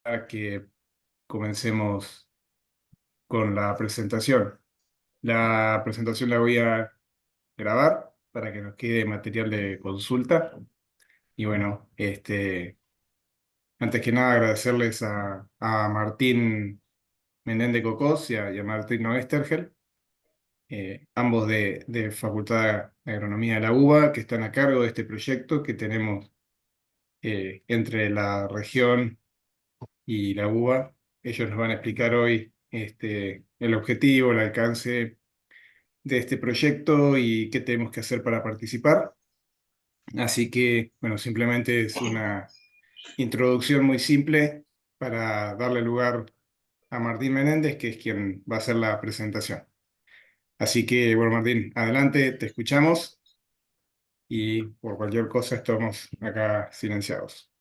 a que comencemos con la presentación. La presentación la voy a grabar para que nos quede material de consulta. Y bueno, antes que nada agradecerles a Martín Menéndez Cocós y a Martín Oestergel, ambos de Facultad de Agronomía de la UBA, que están a cargo de este proyecto que tenemos entre la región y la UBA. Ellos nos van a explicar hoy el objetivo, el alcance de este proyecto y qué tenemos que hacer para participar. Así que, bueno, simplemente es una introducción muy simple para darle lugar a Martín Menéndez, que es quien va a hacer la presentación. Así que, bueno, Martín, adelante, te escuchamos y por cualquier cosa estamos acá silenciados.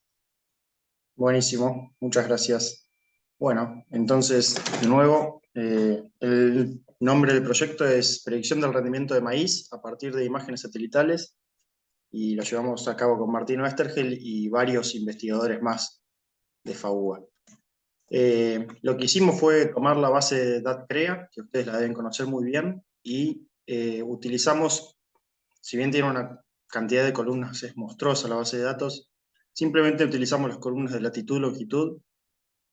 Buenísimo, muchas gracias. Bueno, entonces, de nuevo, el nombre del proyecto es Predicción del rendimiento de maíz a partir de imágenes satelitales y lo llevamos a cabo con Martín Westergel y varios investigadores más de FAUA. Lo que hicimos fue tomar la base de DATCREA, que ustedes la deben conocer muy bien, y utilizamos, si bien tiene una cantidad de columnas, es monstruosa la base de datos, simplemente utilizamos las columnas de latitud y longitud.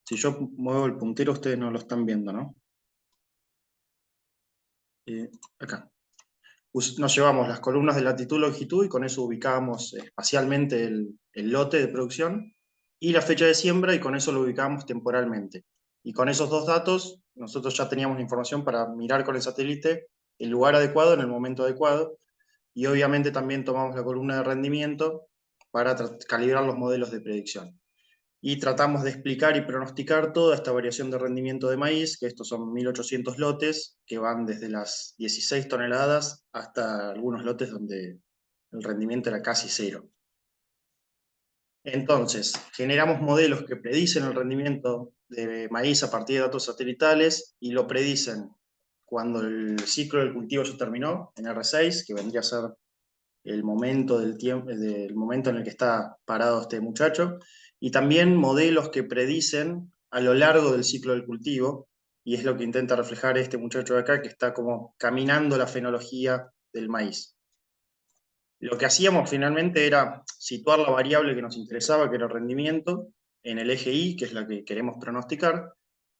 Si yo muevo el puntero, ustedes no lo están viendo, ¿no? Acá. Nos llevamos las columnas de latitud y longitud y con eso ubicábamos espacialmente el lote de producción y la fecha de siembra y con eso lo ubicábamos temporalmente. Y con esos dos datos nosotros ya teníamos la información para mirar con el satélite el lugar adecuado en el momento adecuado y obviamente también tomamos la columna de rendimiento para calibrar los modelos de predicción. Y tratamos de explicar y pronosticar toda esta variación de rendimiento de maíz, que estos son 1.800 lotes, que van desde las 16 toneladas hasta algunos lotes donde el rendimiento era casi cero. Entonces, generamos modelos que predicen el rendimiento de maíz a partir de datos satelitales y lo predicen cuando el ciclo del cultivo ya terminó, en R6, que vendría a ser el momento del tiempo, del momento en el que está parado este muchacho, y también modelos que predicen a lo largo del ciclo del cultivo, y es lo que intenta reflejar este muchacho de acá, que está como caminando la fenología del maíz. Lo que hacíamos finalmente era situar la variable que nos interesaba, que era el rendimiento, en el eje Y, que es la que queremos pronosticar,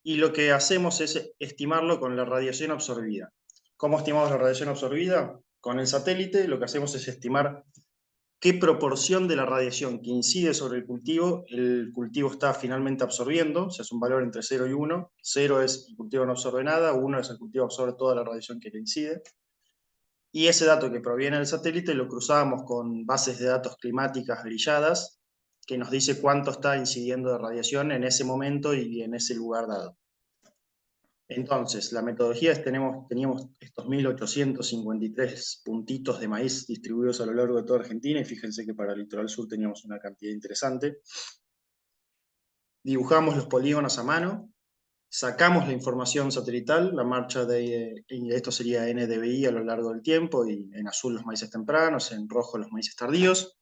y lo que hacemos es estimarlo con la radiación absorbida. ¿Cómo estimamos la radiación absorbida? Con el satélite lo que hacemos es estimar qué proporción de la radiación que incide sobre el cultivo está finalmente absorbiendo, o sea, es un valor entre 0 y 1. 0 es el cultivo no absorbe nada, 1 es el cultivo absorbe toda la radiación que le incide. Y ese dato que proviene del satélite lo cruzábamos con bases de datos climáticas grilladas, que nos dice cuánto está incidiendo de radiación en ese momento y en ese lugar dado. Entonces, la metodología es, teníamos estos 1.853 puntitos de maíz distribuidos a lo largo de toda Argentina, y fíjense que para el litoral sur teníamos una cantidad interesante. Dibujamos los polígonos a mano, sacamos la información satelital, la marcha de, esto sería NDVI a lo largo del tiempo, y en azul los maíces tempranos, en rojo los maíces tardíos.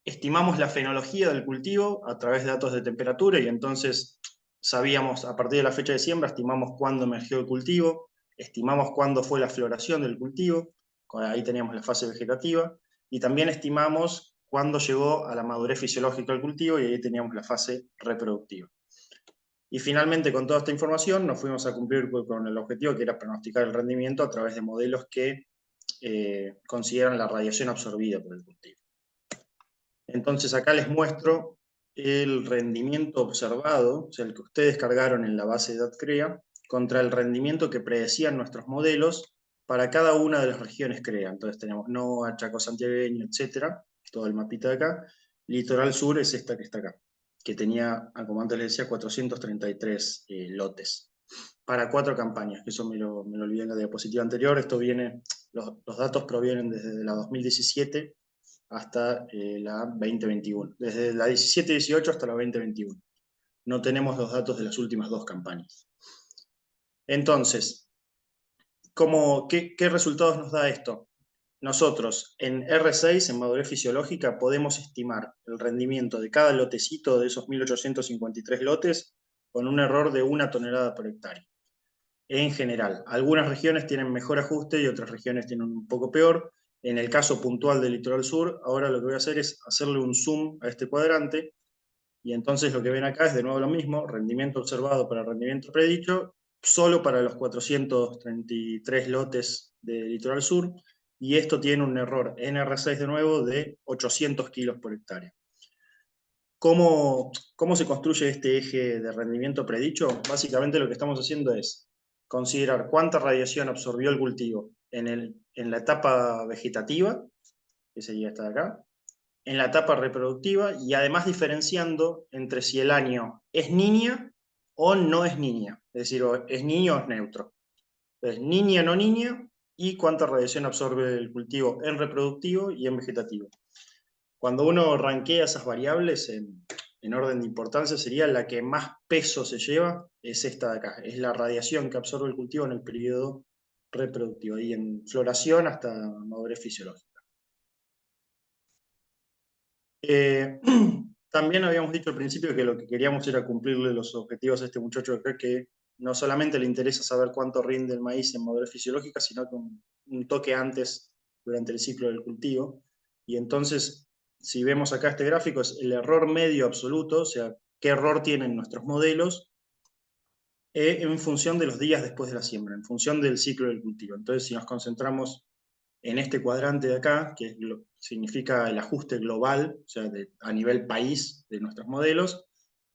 Estimamos la fenología del cultivo a través de datos de temperatura, y entonces sabíamos, a partir de la fecha de siembra, estimamos cuándo emergió el cultivo, estimamos cuándo fue la floración del cultivo, ahí teníamos la fase vegetativa, y también estimamos cuándo llegó a la madurez fisiológica del cultivo, y ahí teníamos la fase reproductiva. Y finalmente, con toda esta información, nos fuimos a cumplir con el objetivo, que era pronosticar el rendimiento a través de modelos que consideran la radiación absorbida por el cultivo. Entonces acá les muestro el rendimiento observado, o sea, el que ustedes cargaron en la base de DATCREA, contra el rendimiento que predecían nuestros modelos para cada una de las regiones CREA. Entonces tenemos NOA, Chaco Santiagueño, etcétera, todo el mapita de acá. Litoral Sur es esta que está acá, que tenía, como antes les decía, 433 lotes para 4 campañas, que eso me lo olvidé en la diapositiva anterior. Esto viene, los datos provienen desde la 2017 hasta la 2021, desde la 17-18 hasta la 2021. No tenemos los datos de las últimas 2 campañas. Entonces, ¿qué resultados nos da esto? nosotros en R6, en madurez fisiológica, podemos estimar el rendimiento de cada lotecito de esos 1853 lotes con un error de 1 tonelada por hectárea. En general, algunas regiones tienen mejor ajuste y otras regiones tienen un poco peor. En el caso puntual del litoral sur, ahora lo que voy a hacer es hacerle un zoom a este cuadrante, y entonces lo que ven acá es de nuevo lo mismo, rendimiento observado para rendimiento predicho, solo para los 433 lotes del litoral sur, y esto tiene un error en R6 de nuevo de 800 kilos por hectárea. ¿Cómo se construye este eje de rendimiento predicho? Básicamente lo que estamos haciendo es considerar cuánta radiación absorbió el cultivo en la etapa vegetativa, que sería esta de acá, en la etapa reproductiva, y además diferenciando entre si el año es niña o no es niña, es decir, o es niño o es neutro. Entonces, niña o no niña, y cuánta radiación absorbe el cultivo en reproductivo y en vegetativo. Cuando uno rankea esas variables en orden de importancia, sería la que más peso se lleva, es esta de acá, es la radiación que absorbe el cultivo en el periodo reproductivo, y en floración hasta madurez fisiológica. También habíamos dicho al principio que lo que queríamos era cumplirle los objetivos a este muchacho acá, que no solamente le interesa saber cuánto rinde el maíz en madurez fisiológica, sino que un toque antes durante el ciclo del cultivo. Y entonces, si vemos acá este gráfico, es el error medio absoluto, o sea, qué error tienen nuestros modelos en función de los días después de la siembra, en función del ciclo del cultivo. Entonces, si nos concentramos en este cuadrante de acá, que significa el ajuste global, o sea, a nivel país de nuestros modelos,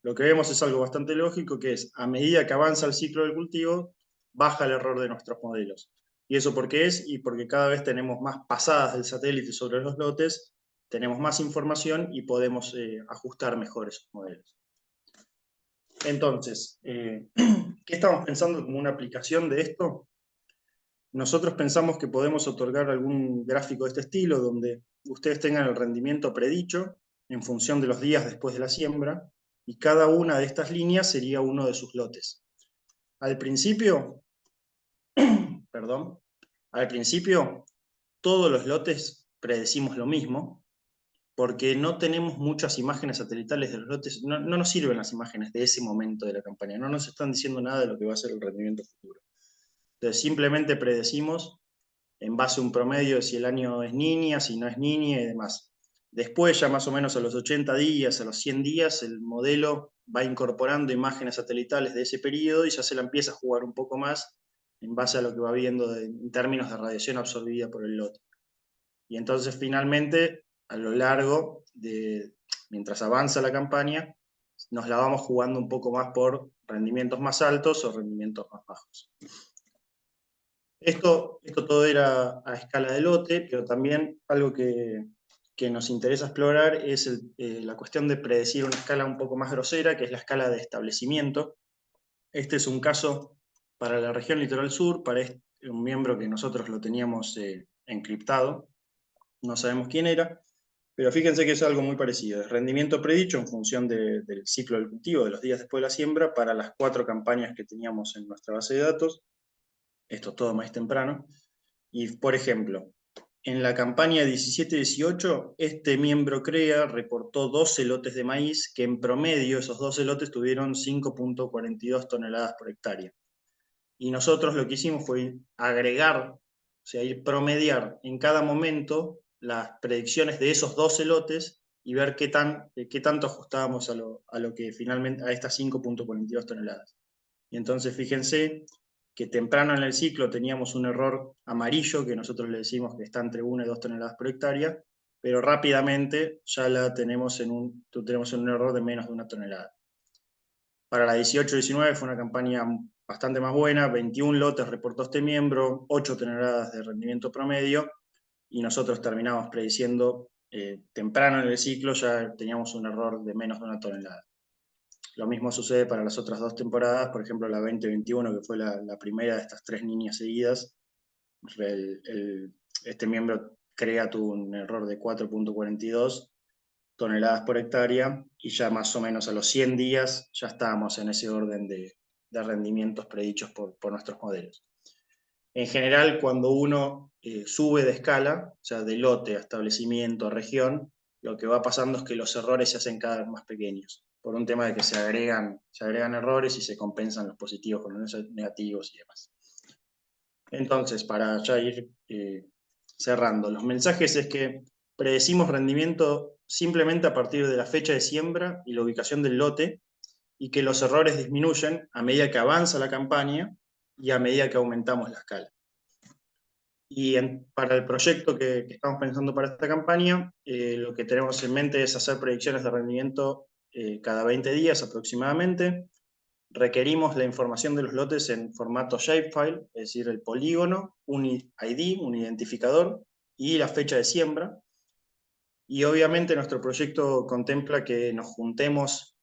lo que vemos es algo bastante lógico, que es, a medida que avanza el ciclo del cultivo, baja el error de nuestros modelos. ¿Y eso por qué es? Y porque cada vez tenemos más pasadas del satélite sobre los lotes, tenemos más información y podemos ajustar mejor esos modelos. Entonces, ¿qué estamos pensando como una aplicación de esto? Nosotros pensamos que podemos otorgar algún gráfico de este estilo, donde ustedes tengan el rendimiento predicho en función de los días después de la siembra, y cada una de estas líneas sería uno de sus lotes. Al principio, perdón, al principio todos los lotes predecimos lo mismo, porque no tenemos muchas imágenes satelitales de los lotes, no nos sirven las imágenes de ese momento de la campaña, no nos están diciendo nada de lo que va a ser el rendimiento futuro. Entonces simplemente predecimos en base a un promedio de si el año es niña, si no es niña y demás. Después, ya más o menos a los 80 días, a los 100 días, el modelo va incorporando imágenes satelitales de ese periodo y ya se la empieza a jugar un poco más en base a lo que va viendo en términos de radiación absorbida por el lote. Y entonces, finalmente, a lo largo mientras avanza la campaña, nos la vamos jugando un poco más por rendimientos más altos o rendimientos más bajos. Esto todo era a escala de lote, pero también algo que nos interesa explorar es la cuestión de predecir una escala un poco más grosera, que es la escala de establecimiento. Este es un caso para la región litoral sur, para un miembro que nosotros lo teníamos encriptado, no sabemos quién era, pero fíjense que es algo muy parecido. Es rendimiento predicho en función del ciclo del cultivo, de los días después de la siembra, para las 4 campañas que teníamos en nuestra base de datos. Esto es todo maíz temprano. Y, por ejemplo, en la campaña 17-18, este miembro CREA reportó 12 lotes de maíz, que en promedio esos 12 lotes tuvieron 5,42 toneladas por hectárea. Y nosotros lo que hicimos fue agregar, o sea, ir promediar en cada momento las predicciones de esos 12 lotes y ver qué tanto ajustábamos a lo que finalmente, a estas 5,42 toneladas. Y entonces fíjense que temprano en el ciclo teníamos un error amarillo, que nosotros le decimos que está entre 1 y 2 toneladas por hectárea, pero rápidamente ya tenemos en un error de menos de 1 tonelada. Para la 18-19 fue una campaña bastante más buena, 21 lotes reportó este miembro, 8 toneladas de rendimiento promedio, y nosotros terminamos prediciendo temprano en el ciclo, ya teníamos un error de menos de 1 tonelada. Lo mismo sucede para las otras 2 temporadas, por ejemplo la 2021, que fue la primera de estas 3 líneas seguidas. Este miembro tuvo un error de 4,42 toneladas por hectárea, y ya más o menos a los 100 días ya estábamos en ese orden de rendimientos predichos por nuestros modelos. En general, cuando uno sube de escala, o sea, de lote a establecimiento, a región, lo que va pasando es que los errores se hacen cada vez más pequeños, por un tema de que se agregan errores y se compensan los positivos con los negativos y demás. Entonces, para ya ir cerrando, los mensajes es que predecimos rendimiento simplemente a partir de la fecha de siembra y la ubicación del lote, y que los errores disminuyen a medida que avanza la campaña y a medida que aumentamos la escala. Y para el proyecto que estamos pensando para esta campaña, lo que tenemos en mente es hacer predicciones de rendimiento cada 20 días aproximadamente. Requerimos la información de los lotes en formato shapefile, es decir, el polígono, un ID, un identificador, y la fecha de siembra. Y obviamente nuestro proyecto contempla que nos juntemos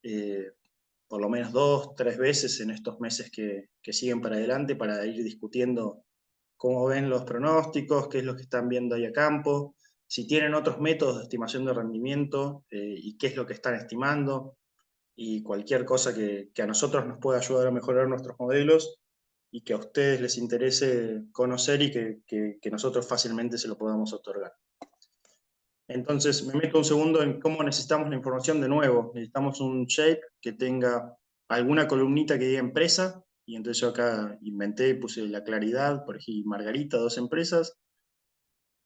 por lo menos 2, 3 veces en estos meses que siguen para adelante para ir discutiendo cómo ven los pronósticos, qué es lo que están viendo ahí a campo, si tienen otros métodos de estimación de rendimiento y qué es lo que están estimando, y cualquier cosa que a nosotros nos pueda ayudar a mejorar nuestros modelos y que a ustedes les interese conocer y que nosotros fácilmente se lo podamos otorgar. Entonces, me meto un segundo en cómo necesitamos la información de nuevo. Necesitamos un shape que tenga alguna columnita que diga empresa, y entonces yo acá inventé, puse la claridad, por ejemplo, Margarita, 2 empresas.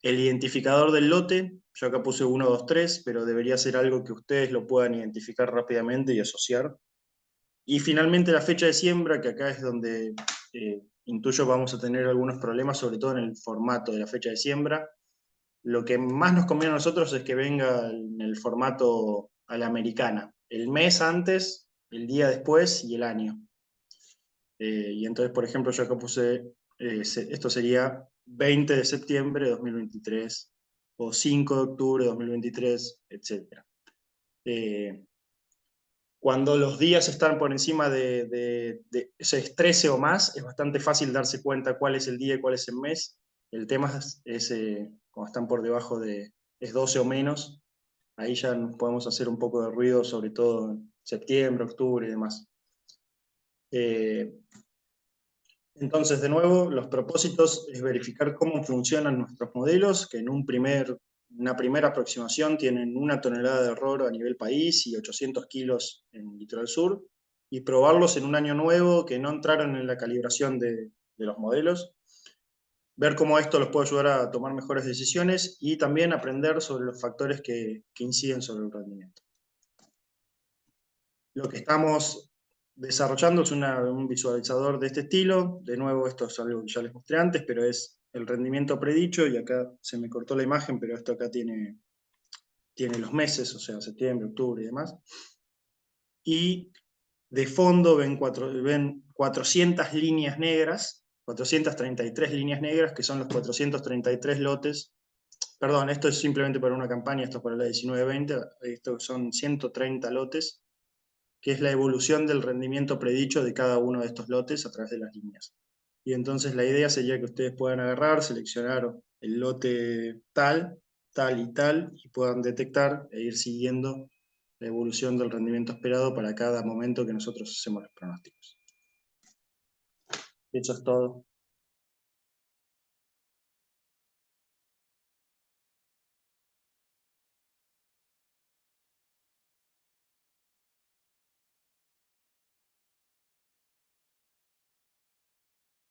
El identificador del lote, yo acá puse 1, 2, 3, pero debería ser algo que ustedes lo puedan identificar rápidamente y asociar. Y finalmente la fecha de siembra, que acá es donde intuyo vamos a tener algunos problemas, sobre todo en el formato de la fecha de siembra. Lo que más nos conviene a nosotros es que venga en el formato a la americana, el mes antes, el día después y el año. Y entonces, por ejemplo, yo acá puse, esto sería 20 de septiembre de 2023 o 5 de octubre de 2023, etc. Cuando los días están por encima de ese 13 o más, es bastante fácil darse cuenta cuál es el día y cuál es el mes. El tema es cuando están por debajo es 12 o menos, ahí ya nos podemos hacer un poco de ruido, sobre todo en septiembre, octubre y demás. Entonces, de nuevo, los propósitos es verificar cómo funcionan nuestros modelos, que en una primera aproximación tienen 1 tonelada de error a nivel país y 800 kilos en Litoral Sur, y probarlos en un año nuevo que no entraron en la calibración de los modelos, ver cómo esto los puede ayudar a tomar mejores decisiones y también aprender sobre los factores que inciden sobre el rendimiento. Lo que estamos desarrollando es un visualizador de este estilo. De nuevo, esto es algo que ya les mostré antes, pero es el rendimiento predicho, y acá se me cortó la imagen, pero esto acá tiene los meses, o sea, septiembre, octubre y demás. Y de fondo ven 400 líneas negras, 433 líneas negras, que son los 433 lotes. Perdón, esto es simplemente para una campaña, esto es para la 19-20, esto son 130 lotes, que es la evolución del rendimiento predicho de cada uno de estos lotes a través de las líneas. Y entonces la idea sería que ustedes puedan agarrar, seleccionar el lote tal, tal y tal, y puedan detectar e ir siguiendo la evolución del rendimiento esperado para cada momento que nosotros hacemos los pronósticos. Eso es todo.